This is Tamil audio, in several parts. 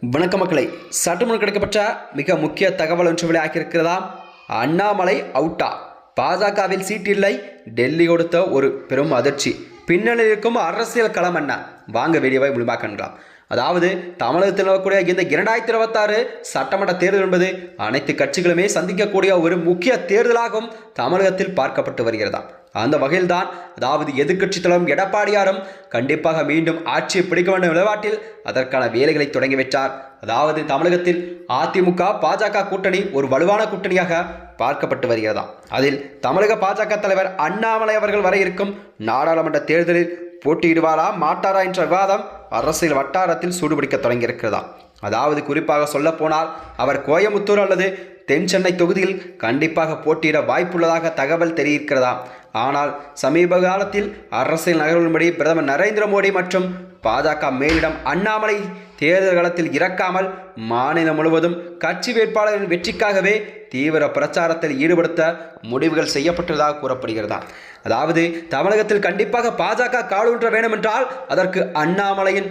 வணக்க மக்களை, சற்றுமுன் கிடைக்கப்பட்ட மிக முக்கிய தகவல் ஒன்று வெளியாகியிருக்கிறதாம். அண்ணாமலை அவுட்டா, பாஜகவில் சீட் இல்லை, டெல்லி கொடுத்த ஒரு பெரும் அதிர்ச்சி. பின்னணியில் இருக்கும் அரசியல் களம் என்ன? வாங்க வீடியோவை முழுமையாக காணலாம். அதாவது தமிழகத்தில் வரக்கூடிய இந்த 2026 சட்டமன்ற தேர்தல் என்பது அனைத்து கட்சிகளுமே சந்திக்கக்கூடிய ஒரு முக்கிய தேர்தலாகவும் தமிழகத்தில் பார்க்கப்பட்டு வருகிறதாம். அந்த வகையில்தான் அதாவது எதிர்க்கட்சி தலைவர் எடப்பாடியாரும் கண்டிப்பாக மீண்டும் ஆட்சியை பிடிக்க வேண்டும் நிலவாட்டில் அதற்கான வேலைகளை தொடங்கி வைத்தார். அதாவது தமிழகத்தில் அதிமுக பாஜக கூட்டணி ஒரு வலுவான கூட்டணியாக பார்க்கப்பட்டு வருகிறதாம். அதில் தமிழக பாஜக தலைவர் அண்ணாமலை அவர்கள் வர இருக்கும் நாடாளுமன்ற தேர்தலில் போட்டியிடுவாரா மாட்டாரா என்ற விவாதம் அரசியல் வட்டாரத்தில் சூடுபிடிக்க தொடங்கியிருக்கிறதா. அதாவது குறிப்பாக சொல்ல போனால் அவர் கோயமுத்தூர் அல்லது தென் சென்னை தொகுதியில் கண்டிப்பாக போட்டியிட வாய்ப்புள்ளதாக தகவல் தெரிவிக்கிறதா. ஆனால் சமீப காலத்தில் அரசியல் நகர்வுகளின்படி பிரதமர் நரேந்திர மோடி மற்றும் பாஜக மேலிடம் அண்ணாமலை தேர்தல் களத்தில் இறக்காமல் மாநிலம் முழுவதும் கட்சி வேட்பாளரின் வெற்றிக்காகவே தீவிர பிரச்சாரத்தில் ஈடுபடுத்த முடிவுகள் செய்யப்பட்டதாக கூறப்படுகிறதா. அதாவது தமிழகத்தில் கண்டிப்பாக பாஜக காலூன்ற வேண்டும் என்றால் அதற்கு அண்ணாமலையின்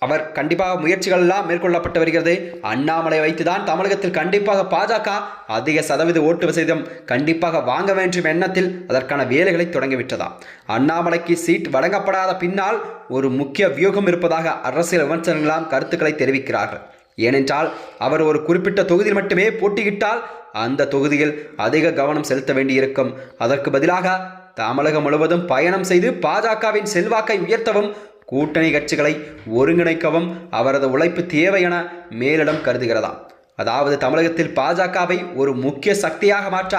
அவர் கண்டிப்பாக முயற்சிகள் எல்லாம் மேற்கொள்ளப்பட்டு வருகிறது. அண்ணாமலை வைத்துதான் தமிழகத்தில் கண்டிப்பாக பாஜக அதிக சதவீத ஓட்டு விகிதம் கண்டிப்பாக வாங்க வேண்டும் எண்ணத்தில் அதற்கான வேலைகளை தொடங்கிவிட்டதா. அண்ணாமலைக்கு சீட் வழங்கப்படாத பின்னால் ஒரு முக்கிய வியூகம் இருப்பதாக அரசியல் விமர்சகர்களாம் கருத்துக்களை தெரிவிக்கிறார்கள். ஏனென்றால் அவர் ஒரு குறிப்பிட்ட தொகுதியில் மட்டுமே போட்டியிட்டால் அந்த தொகுதியில் அதிக கவனம் செலுத்த வேண்டியிருக்கும். அதற்கு பதிலாக தமிழகம் முழுவதும் பயணம் செய்து பாஜகவின் செல்வாக்கை உயர்த்தவும் கூட்டணி கட்சிகளை ஒருங்கிணைக்கவும் அவரது உழைப்பு தேவை என மேலிடம் கருதுகிறதாம். அதாவது தமிழகத்தில் பாஜகவை ஒரு முக்கிய சக்தியாக மாற்ற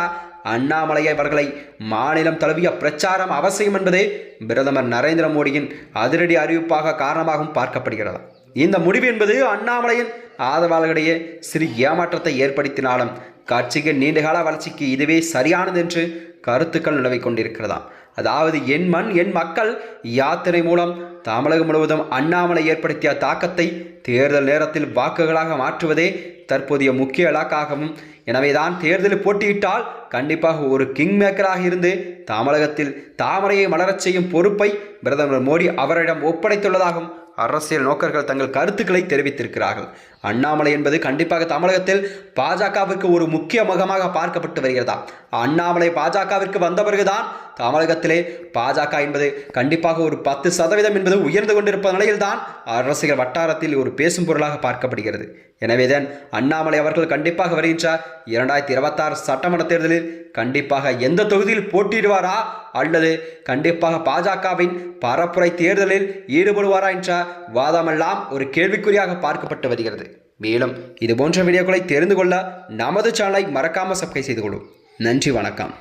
அண்ணாமலை அவர்களை மாநிலம் தழுவிய பிரச்சாரம் அவசியம் என்பதே பிரதமர் நரேந்திர மோடியின் அதிரடி அறிவிப்பாக காரணமாகவும் பார்க்கப்படுகிறது. இந்த முடிவு என்பது அண்ணாமலையின் ஆதரவாளர்களிடையே சிறு ஏமாற்றத்தை ஏற்படுத்தினாலும் கட்சியின் நீண்டகால வளர்ச்சிக்கு இதுவே சரியானது என்று கருத்துக்கள் நிலவிக் கொண்டிருக்கிறதா. அதாவது என் மண் என் மக்கள் யாத்திரை மூலம் தமிழகம் முழுவதும் அண்ணாமலை ஏற்படுத்திய தாக்கத்தை தேர்தல் நேரத்தில் வாக்குகளாக மாற்றுவதே தற்போதைய முக்கிய இலக்காகவும், எனவேதான் தேர்தலில் போட்டியிட்டால் கண்டிப்பாக ஒரு கிங் மேக்கராக இருந்து தமிழகத்தில் தாமரையை மலரச் செய்யும் பொறுப்பை பிரதமர் மோடி அவரிடம் ஒப்படைத்துள்ளதாகவும் அரசியல் நோக்கர்கள் தங்கள் கருத்துக்களை தெரிவித்திருக்கிறார்கள். அண்ணாமலை என்பது கண்டிப்பாக தமிழகத்தில் பாஜகவிற்கு ஒரு முக்கிய முகமாக பார்க்கப்பட்டு வருகிறதா. அண்ணாமலை பாஜகவிற்கு வந்த பிறகுதான் தமிழகத்திலே பாஜக என்பது கண்டிப்பாக ஒரு 10% என்பது உயர்ந்து கொண்டிருப்ப நிலையில்தான் அரசியல் வட்டாரத்தில் ஒரு பேசும் பொருளாக பார்க்கப்படுகிறது. எனவேதான் அண்ணாமலை அவர்கள் கண்டிப்பாக வருகின்ற 2026 சட்டமன்ற தேர்தலில் கண்டிப்பாக எந்த தொகுதியில் போட்டியிடுவாரா அல்லது கண்டிப்பாக பாஜகவின் பரப்புரை தேர்தலில் ஈடுபடுவாரா என்ற வாதமெல்லாம் ஒரு கேள்விக்குறியாக பார்க்கப்பட்டு வருகிறது. மேலும் இது போன்ற வீடியோக்களை தெரிந்து கொள்ள நமது சேனலை மறக்காமல் சப்ஸ்கிரைப் செய்து கொள்ளும். நன்றி, வணக்கம்.